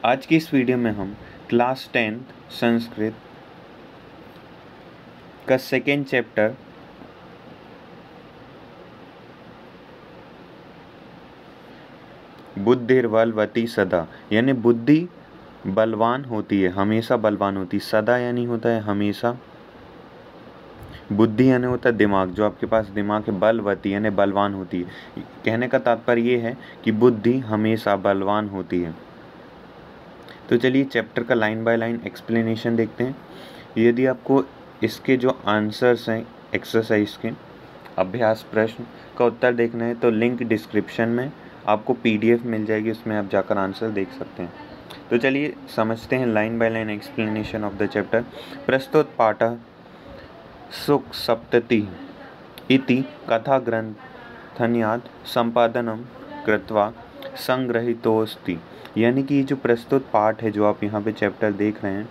आज की इस वीडियो में हम क्लास 10th संस्कृत का सेकेंड चैप्टर बुद्धिर्बलवती सदा यानी बुद्धि बलवान होती है, हमेशा बलवान होती है। सदा यानी होता है हमेशा, बुद्धि यानी होता है दिमाग, जो आपके पास दिमाग है। बलवती यानी बलवान होती है। कहने का तात्पर्य ये है कि बुद्धि हमेशा बलवान होती है। तो चलिए चैप्टर का लाइन बाय लाइन एक्सप्लेनेशन देखते हैं। यदि आपको इसके जो आंसर्स हैं एक्सरसाइज के, अभ्यास प्रश्न का उत्तर देखना है तो लिंक डिस्क्रिप्शन में आपको PDF मिल जाएगी, उसमें आप जाकर आंसर देख सकते हैं। तो चलिए समझते हैं line by line explanation of the chapter. प्रस्तुत पाठः सुख सप्तति इति कथा ग्रंथन्यात् संपादनं कृत्वा संग्रहितोऽस्ति। यानी कि जो प्रस्तुत पाठ है, जो आप यहाँ पे चैप्टर देख रहे हैं,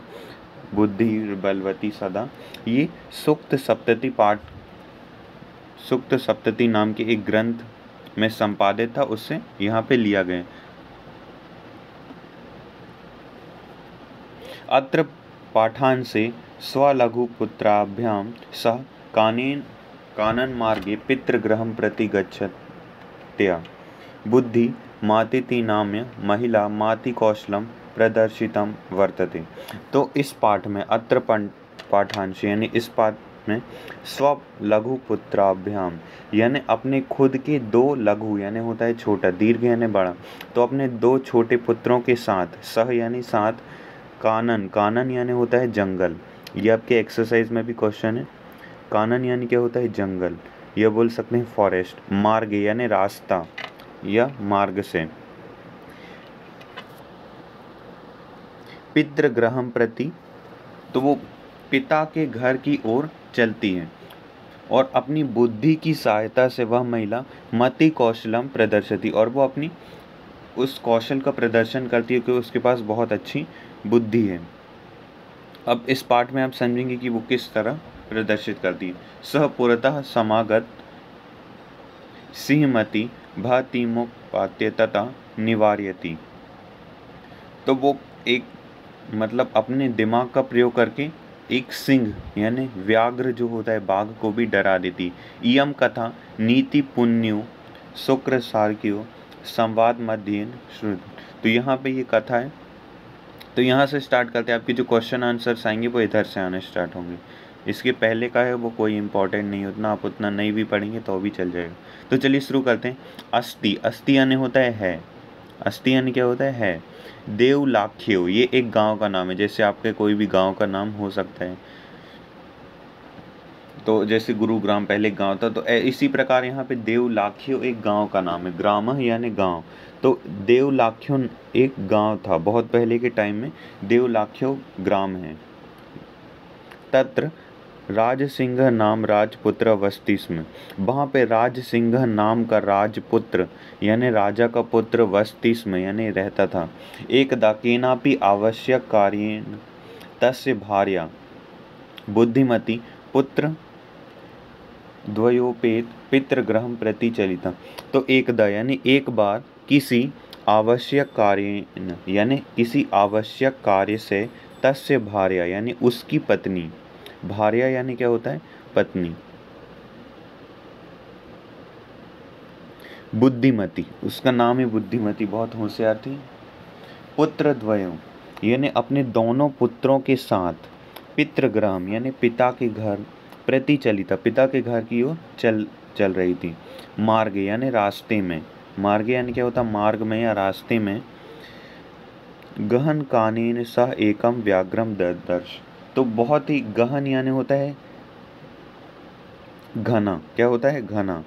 बुद्धि बलवती सदा, ये सूक्त सप्तति नाम के एक ग्रंथ में संपादित था, उससे यहाँ पे लिया गया। अत्र पाठांशे स्वलघुपुत्राभ्यां सह कानन मार्गे पितृगृहं प्रति गच्छत्या बुद्धि मातिति नाम्य महिला माति कौशलम प्रदर्शितम वर्तते। तो इस पाठ में अत्र पाठांश यानी इस पाठ में स्व लघु पुत्राभ्याम यानी अपने खुद के दो लघु यानी होता है छोटा, दीर्घ यानी बड़ा, तो अपने दो छोटे पुत्रों के साथ, सह यानी साथ, कानन यानी होता है जंगल। ये आपके एक्सरसाइज में भी क्वेश्चन है। कानन यानी क्या होता है? जंगल, यह बोल सकते हैं फॉरेस्ट। मार्ग यानी रास्ता या मार्ग से। पितृगृहं प्रति, तो वो पिता के घर की ओर चलती है और अपनी बुद्धि की सहायता से वह महिला मति कौशलम प्रदर्शति, और वो अपनी उस कौशल का प्रदर्शन करती है कि उसके पास बहुत अच्छी बुद्धि है। अब इस पाठ में आप समझेंगे कि वो किस तरह प्रदर्शित करती है। सह पुरतः समागत सिंहमति भातिमुपात्य तथा निवार्यति, तो वो एक मतलब अपने दिमाग का प्रयोग करके एक सिंह यानी व्याघ्र जो होता है, बाघ को भी डरा देती। इयम कथा नीति पुण्यो शुक्र सार्क्यो संवाद मध्येन श्रुत। तो यहाँ पे ये कथा है, तो यहाँ से स्टार्ट करते हैं। आपके जो क्वेश्चन आंसर्स आएंगे वो इधर से आने स्टार्ट होंगे। इसके पहले का है वो कोई इंपॉर्टेंट नहीं, उतना आप उतना नहीं भी पढ़ेंगे तो भी चल जाएगा। तो चलिए शुरू करते हैं। अस्ति यानी होता है, अस्ति यानी क्या होता है? देवलाख्यो, ये एक गांव का नाम है। जैसे आपके कोई भी गांव का नाम हो सकता है, तो जैसे गुरुग्राम पहले गांव था, तो इसी प्रकार यहाँ पे देवलाख्यो एक गांव का नाम है। ग्राम यानी गांव, तो देवलाख्यो एक गांव था बहुत पहले के टाइम में, देवलाख्यो ग्राम है। तत्र राजसिंह नाम राजपुत्र वसति स्म, वहाँ पे राजसिंह नाम का राजपुत्र यानी राजा का पुत्र वसति स्म यानी रहता था। एकदा केनापि आवश्यक कार्येण तस्य भार्या बुद्धिमती पुत्र द्वयोपेत पितृगृहं प्रति चलिता। तो एकदा यानी एक बार, किसी आवश्यक कार्य यानी किसी आवश्यक कार्य से, तस्य भार्या यानी उसकी पत्नी, भार्या यानी क्या होता है? पत्नी। बुद्धिमती, उसका नाम है बुद्धिमती, बहुत होशियार थी। पुत्र द्वयों यानी अपने दोनों पुत्रों के साथ, पितृगृहम यानी पिता के घर, प्रति चलिता पिता के घर की ओर चल रही थी। मार्ग यानी रास्ते में, मार्ग यानी क्या होता है? मार्ग में या रास्ते में। गहन कानेन सह एकम व्याघ्रम ददर्श, तो बहुत ही गहन यानी होता है घना, क्या होता है? घना।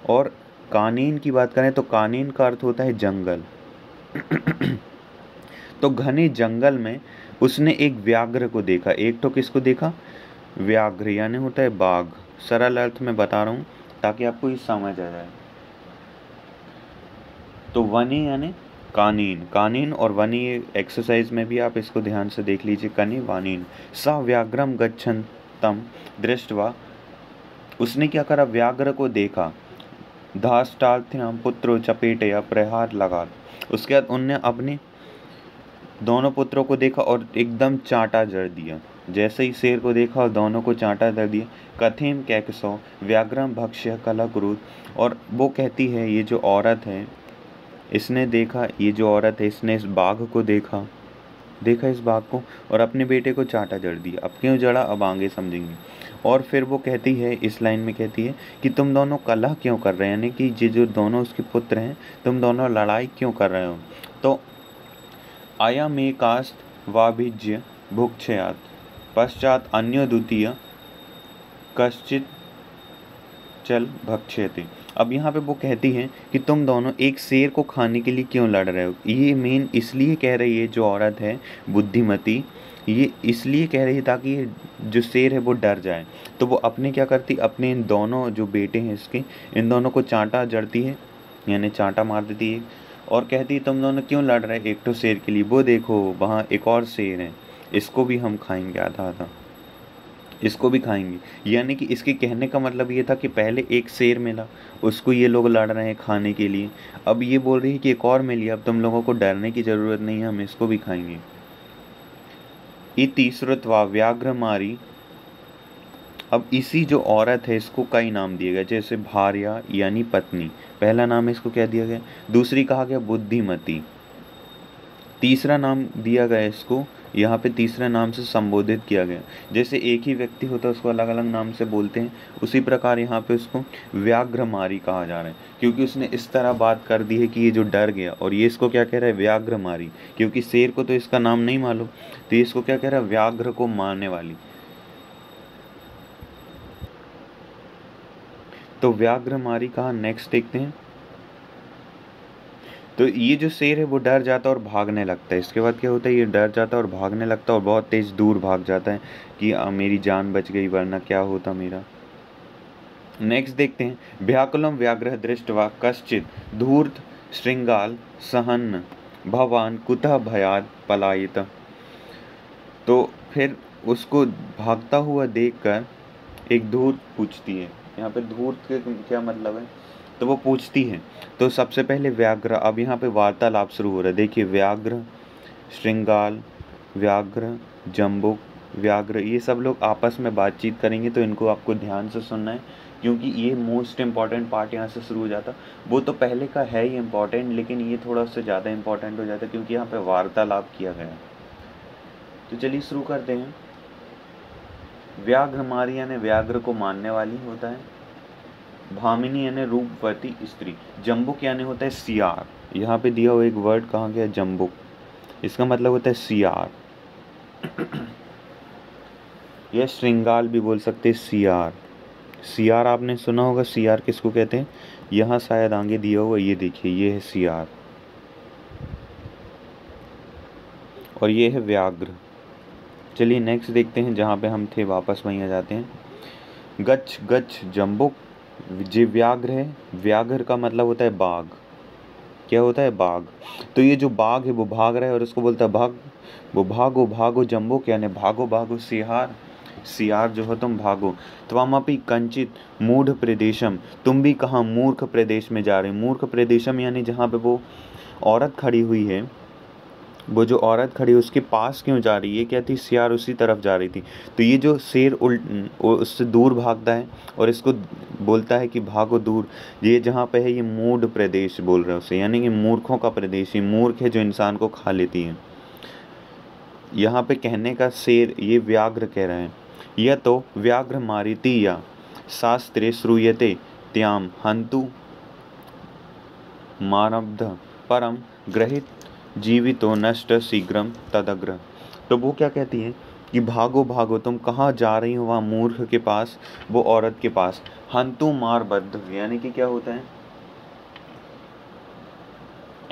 और कानीन की बात करें तो कानीन का अर्थ होता है जंगल। तो घने जंगल में उसने एक व्याघ्र को देखा। एक तो किसको देखा? व्याघ्र यानी होता है बाघ। सरल अर्थ में बता रहा हूँ ताकि आपको ये समझ आ जाए। तो वनी यानी कानीन, कानीन और वनी एक्सरसाइज में भी आप इसको ध्यान से देख लीजिए। कनि वानीन सा व्याघ्रम गच्छन्तम दृष्ट्वा, उसने क्या करा? व्याघ्र को देखा। धाष्टार्थ्याम पुत्रो चपेट या प्रहार लगा, उसके बाद उनने अपने दोनों पुत्रों को देखा और एकदम चांटा जड़ दिया। जैसे ही शेर को देखा और दोनों को चांटा जड़ दिया। कथेम कैकसौ व्याघ्रम भक्ष्य कलह क्रोध। और वो कहती है, ये जो औरत है इसने देखा, ये जो औरत है इसने इस बाघ को देखा इस बाघ को और अपने बेटे को चांटा जड़ दिया। अब क्यों जड़ा अब आगे समझेंगे। और फिर वो कहती है, इस लाइन में कहती है कि तुम दोनों कलह क्यों कर रहे हैं, यानी कि ये जो दोनों उसके पुत्र हैं तुम दोनों लड़ाई क्यों कर रहे हो। तो आया मे कास्त वाभिज्य भुक्षयात पश्चात अन्यो द्वितीय कश्चित चल भक्षयते। अब यहाँ पे वो कहती हैं कि तुम दोनों एक शेर को खाने के लिए क्यों लड़ रहे हो। ये मेन इसलिए कह रही है, जो औरत है बुद्धिमती, ये इसलिए कह रही है ताकि जो शेर है वो डर जाए। तो वो अपने क्या करती, अपने इन दोनों जो बेटे हैं इसके, इन दोनों को चांटा जड़ती है, यानी चांटा मार देती है और कहती है तुम दोनों क्यों लड़ रहे हैं एक तो शेर के लिए, वो देखो वहाँ एक और शेर है, इसको भी हम खाएंगे, आधा आधा इसको भी खाएंगे। यानी कि इसके कहने का मतलब ये था कि पहले एक शेर मिला, उसको ये लोग लड़ रहे हैं खाने के लिए, अब ये बोल रही है कि एक और मिल गया, अब तुम लोगों को डरने की ज़रूरत नहीं है, हम इसको भी खाएंगे। इति श्रुत्वा व्याघ्र मारी। अब इसी जो औरत है इसको कई नाम दिए गए, जैसे भार्या यानी पत्नी, पहला नाम इसको क्या दिया गया, दूसरी कहा गया बुद्धिमती, तीसरा नाम दिया गया इसको, यहाँ पे तीसरे नाम से संबोधित किया गया। जैसे एक ही व्यक्ति होता है उसको अलग अलग नाम से बोलते हैं, उसी प्रकार यहाँ पे उसको व्याघ्रमारी कहा जा रहा है, क्योंकि उसने इस तरह बात कर दी है कि ये जो डर गया। और ये इसको क्या कह रहा है, व्याघ्रमारी, क्योंकि शेर को तो इसका नाम नहीं मालूम, तो ये इसको क्या कह रहा है, व्याघ्र को मारने वाली। तो व्याघ्रमारी कहा। नेक्स्ट देखते हैं। तो ये जो शेर है वो डर जाता है और भागने लगता है। इसके बाद क्या होता है, ये डर जाता है और भागने लगता है और बहुत तेज दूर भाग जाता है कि मेरी जान बच गई, वरना क्या होता मेरा। नेक्स्ट देखते हैं। व्याकुलम व्याघ्र दृष्टवा कश्चित धूर्त श्रृंगाल सहन भवान कुतः भयाद पलायित। तो फिर उसको भागता हुआ देखकर एक धूर्त पूछती है। यहाँ पे धूर्त के क्या मतलब है, तो वो पूछती है। तो सबसे पहले व्याघ्र, अब यहाँ पे वार्तालाप शुरू हो रहा है। देखिए, व्याघ्र, श्रृंगाल, व्याघ्र, जम्बुक, व्याघ्र, ये सब लोग आपस में बातचीत करेंगे, तो इनको आपको ध्यान से सुनना है, क्योंकि ये मोस्ट इम्पॉर्टेंट पार्ट यहाँ से शुरू हो जाता। वो तो पहले का है ही इम्पॉर्टेंट, लेकिन ये थोड़ा उससे ज़्यादा इम्पॉर्टेंट हो जाता है क्योंकि यहाँ पे वार्तालाप किया गया। तो चलिए शुरू करते हैं। व्याघ्र मारी यानी व्याघ्र को मारने वाली होता है। भामिनी यानी रूपवती स्त्री। जम्बुक यानी होता है सियार। यहाँ पे दिया हुआ एक वर्ड कहा गया जम्बुक, इसका मतलब होता है सियार। यह श्रृंगाल भी बोल सकते हैं, सियार। सियार आपने सुना होगा, सियार किसको कहते हैं, यहाँ शायद आगे दिया हुआ, ये देखिए, ये है सियार और ये है व्याघ्र। चलिए नेक्स्ट देखते हैं, जहाँ पे हम थे वापस वहीं आ जाते हैं। गच्छ गच्छ जम्बुक। जे व्याघ्र है, व्याघ्र का मतलब होता है बाघ। क्या होता है, बाघ। तो ये जो बाघ है वो भाग रहा है और उसको बोलता है भाग, वो भागो भागो जम्बुक, यानी भागो भागो सियार, सियार जो हो तुम भागो। त्वमपि कंचित मूढ़ प्रदेशम, तुम भी कहाँ मूर्ख प्रदेश में जा रहे हो। मूर्ख प्रदेशम यानी जहाँ पे वो औरत खड़ी हुई है, वो जो औरत खड़ी उसके पास क्यों जा रही है, क्या थी, सियार उसी तरफ जा रही थी। तो ये जो शेर उससे दूर भागता है और इसको बोलता है कि भागो दूर। ये जहाँ पे है ये मूढ़ प्रदेश बोल रहे हैं उसे, यानी कि मूर्खों का प्रदेश। ये मूर्ख है जो इंसान को खा लेती है। यहाँ पे कहने का शेर ये व्याघ्र कह रहे हैं। यह तो व्याघ्र मारिति या शास्त्रे श्रूयते त्याम हंतु मानब्ध परम ग्रहित जीवितो नष्ट शीघ्रम तदग्र। तो वो क्या कहती है कि भागो भागो, तुम कहाँ जा रही हो, वहाँ मूर्ख के पास, वो औरत के पास। हंतु मार बद्ध, यानी कि क्या होता है,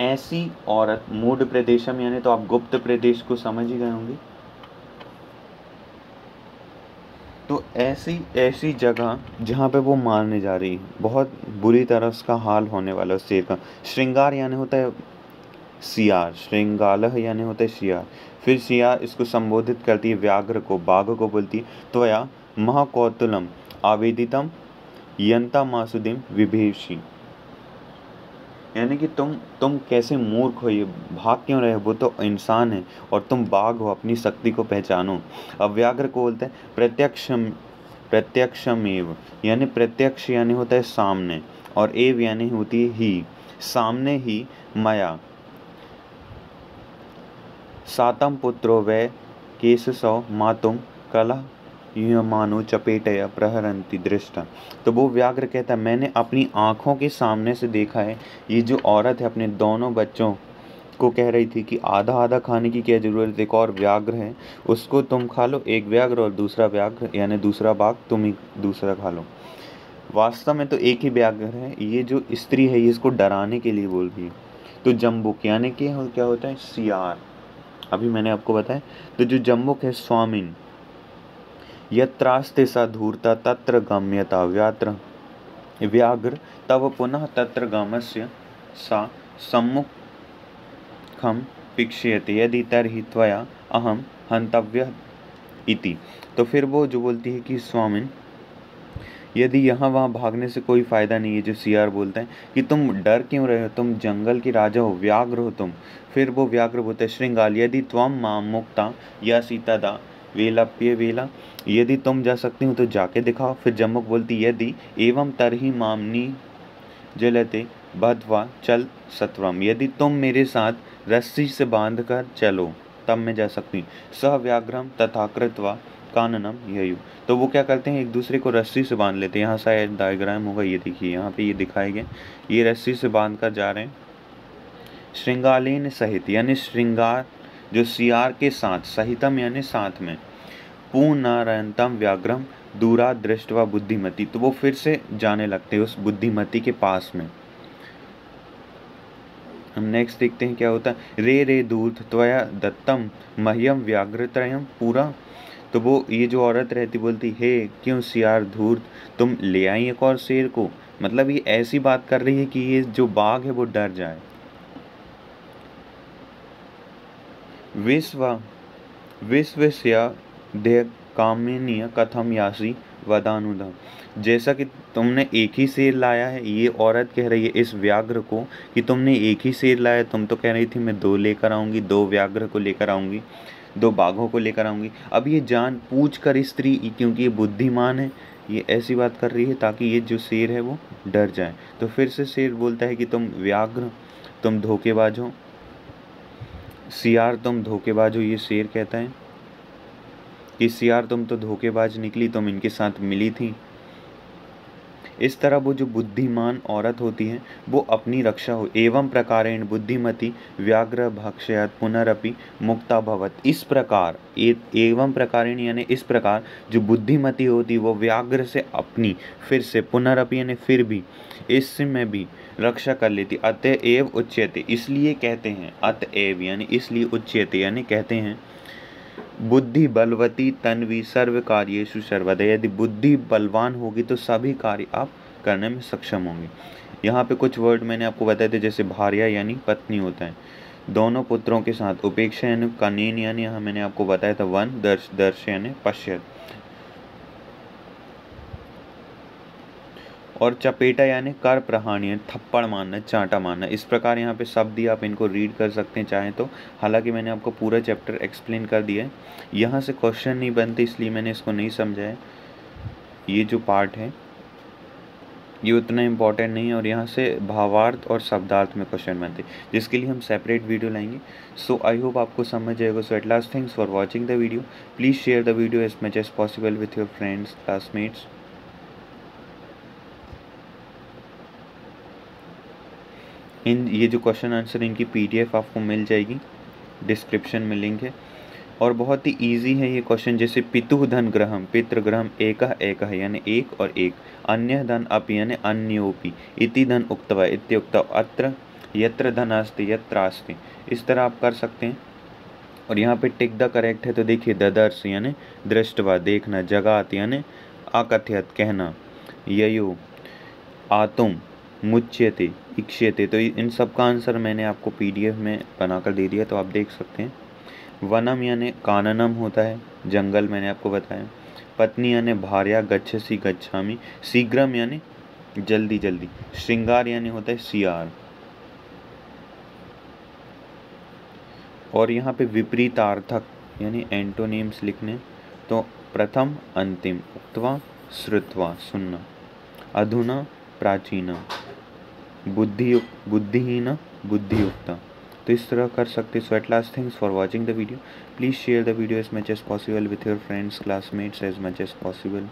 ऐसी औरत। मूढ़ प्रदेशम यानी तो आप गुप्त प्रदेश को समझ ही गए होंगे। तो ऐसी ऐसी जगह जहाँ पे वो मारने जा रही है, बहुत बुरी तरह उसका हाल होने वाला है उस शेर का। श्रृंगार यानी होता है सियार, श्रृंगालह यानी होता है सियार। फिर सियार इसको संबोधित करती है व्याघ्र को, बाघ को बोलती है त्वया महाकौतुलम आवेदितम यंता मासुदिम विभेषी, यानी कि तुम कैसे मूर्ख हो, ये भाग क्यों रहे हो, वो तो इंसान है और तुम बाघ हो, अपनी शक्ति को पहचानो। अब व्याघ्र को बोलते हैं प्रत्यक्षमेव, यानी प्रत्यक्ष यानी होता है सामने, और एव यानी होती है ही, सामने ही। मया सातम पुत्रो वै केशसौ मातुम कला मानो चपेटया प्रहरंती दृष्टा। तो वो व्याघ्र कहता है मैंने अपनी आंखों के सामने से देखा है, ये जो औरत है अपने दोनों बच्चों को कह रही थी कि आधा आधा खाने की क्या जरूरत है, एक और व्याघ्र है उसको तुम खा लो, एक व्याघ्र और दूसरा व्याघ्र यानी दूसरा बाघ तुम ही दूसरा खा लो। वास्तव में तो एक ही व्याघ्र है, ये जो स्त्री है ये इसको डराने के लिए बोल रही है। तो जम्बुक यानी कि क्या होता है, सियार, अभी मैंने आपको बताया। तो जो जम्बुक है, स्वामिन यत्रास्ते सा धूर्ता तत्र गम्यता व्यात्र व्याघ्र तव पुनः तत्र गमस्य सा सम्मुखम पिक्षयते यदि तर्हि त्वया अहम हंतव्य इति। तो फिर वो जो बोलती है कि स्वामिन यदि यहाँ वहाँ भागने से कोई फायदा नहीं है, जो सियार बोलता है कि तुम डर क्यों रहे हो, तुम जंगल के राजा हो, व्याघ्र हो तुम। फिर वो व्याघ्र बोलता है श्रृंगाल यदि त्वम माम मुक्ता या सीतादा वेलाप्य वेला, यदि तुम जा सकती हो तो जाके दिखाओ। फिर जम्मुक बोलती यदि एवं तरही मामनी जलते बधवा चल सत्वम, यदि तुम मेरे साथ रस्सी से बांध कर चलो तब मैं जा सकती हूँ। सह व्याघ्रम तथा कृत्वा काननम ययु। तो वो क्या करते हैं, एक दूसरे को रस्सी से बांध लेते हैं। यहाँ शायद डायग्राम होगा, ये देखिए यहाँ पे ये दिखाए गए, ये रस्सी से बांध कर जा रहे हैं। श्रृंगालेन सहित यानी श्रृंगार जो सियार के साथ, सहितम यानी साथ में। पुनरंतम व्याघ्रम दूरा दृष्टवा बुद्धिमती, तो वो फिर से जाने लगते हैं उस बुद्धिमती के पास में। हम नेक्स्ट देखते हैं क्या होता है। रे रे दूत त्वया दत्तम मह्यम व्याघ्रत्रयम पूरा। तो वो ये जो औरत रहती बोलती हे क्यों सियार धूर्त, तुम ले आई एक और शेर को, मतलब ये ऐसी बात कर रही है कि ये जो बाघ है वो डर जाए। विश्वस्या देह कामिनीय कथम यासी वदानुदम, जैसा कि तुमने एक ही शेर लाया है, ये औरत कह रही है इस व्याघ्र को कि तुमने एक ही शेर लाया, तुम तो कह रही थी मैं दो लेकर आऊंगी, दो व्याघ्र को लेकर आऊंगी, दो बाघों को लेकर आऊंगी। अब ये जान पूछ कर स्त्री, क्योंकि ये बुद्धिमान है, ये ऐसी बात कर रही है ताकि ये जो शेर है वो डर जाए। तो फिर से शेर बोलता है कि तुम व्याघ्र, तुम धोखेबाज हो, सियार तुम धोखेबाज हो। ये शेर कहता है कि सियार तुम तो धोखेबाज निकली, तुम इनके साथ मिली थी। इस तरह वो जो बुद्धिमान औरत होती है वो अपनी रक्षा हो। एवं प्रकारेण बुद्धिमती व्याघ्र भक्षयात पुनरपि मुक्ता भवत। इस प्रकार एवं प्रकारेण यानी इस प्रकार जो बुद्धिमती होती वो व्याघ्र से अपनी फिर से पुनरपि यानी फिर भी, इसमें भी रक्षा कर लेती। अतएव उच्यते, इसलिए कहते हैं, अतएव यानी इसलिए, उच्यते यानी कहते हैं बुद्धि बलवती तन्वी सर्व कार्येषु सर्वदा। यदि बुद्धि बलवान होगी तो सभी कार्य आप करने में सक्षम होंगे। यहाँ पे कुछ वर्ड मैंने आपको बताए थे, जैसे भार्या यानी पत्नी होता है, दोनों पुत्रों के साथ, उपेक्षा यानी कनेन यानी यहाँ मैंने आपको बताया था वन, दर्श दर्श यानी पश्चात, और चपेटा यानी कर प्रहाणी, थप्पड़ मारना, चांटा मारना। इस प्रकार यहाँ पे शब्द आप इनको रीड कर सकते हैं चाहें तो। हालांकि मैंने आपको पूरा चैप्टर एक्सप्लेन कर दिया है, यहाँ से क्वेश्चन नहीं बनते इसलिए मैंने इसको नहीं समझाया। ये जो पार्ट है ये उतना इम्पॉर्टेंट नहीं है, और यहाँ से भावार्थ और शब्दार्थ में क्वेश्चन बनते हैं, जिसके लिए हम सेपरेट वीडियो लाएंगे। सो आई होप आपको समझ जाएगा। So at last, thanks for watching the video. Please share the video as much as possible with your friends, classmates. ये जो क्वेश्चन आंसर इनकी PDF आपको मिल जाएगी, डिस्क्रिप्शन में लिंक है, और बहुत ही इजी है ये क्वेश्चन। जैसे पितुः धन ग्रहम, पितृग्रहम एकः एकः यानी एक और एक, अन्य धन अपि यानी अन्योपि, इति धन उक्तवा इत्युक्तौ अत्र, यत्र धनास्ति यत्रास्ति। इस तरह आप कर सकते हैं। और यहाँ पे टिक द करेक्ट है, तो देखिए ददर्श यानी दृष्टवा देखना, जगात यानी अकथयत कहना, ययो आतुम, मुच्यते इक्ष्यते। तो इन सब का आंसर मैंने आपको PDF में बनाकर दे दिया, तो आप देख सकते हैं। वनम यानी काननम होता है जंगल, मैंने आपको बताया। पत्नी यानी भार्या, गच्छसि गच्छामि। शीघ्रम यानी जल्दी जल्दी। श्रृंगार यानी होता है सियार। और यहाँ पे विपरीतार्थक यानी एंटोनिम्स लिखने, तो प्रथम अंतिम, उक्त्वा श्रुत्वा सुनना, अधुना प्राचीना, बुद्धिहीन बुद्धियुक्ता। तो इस तरह कर सकते। So at last, thanks for watching the video. Please share the video as much as possible with your friends, classmates as much as possible.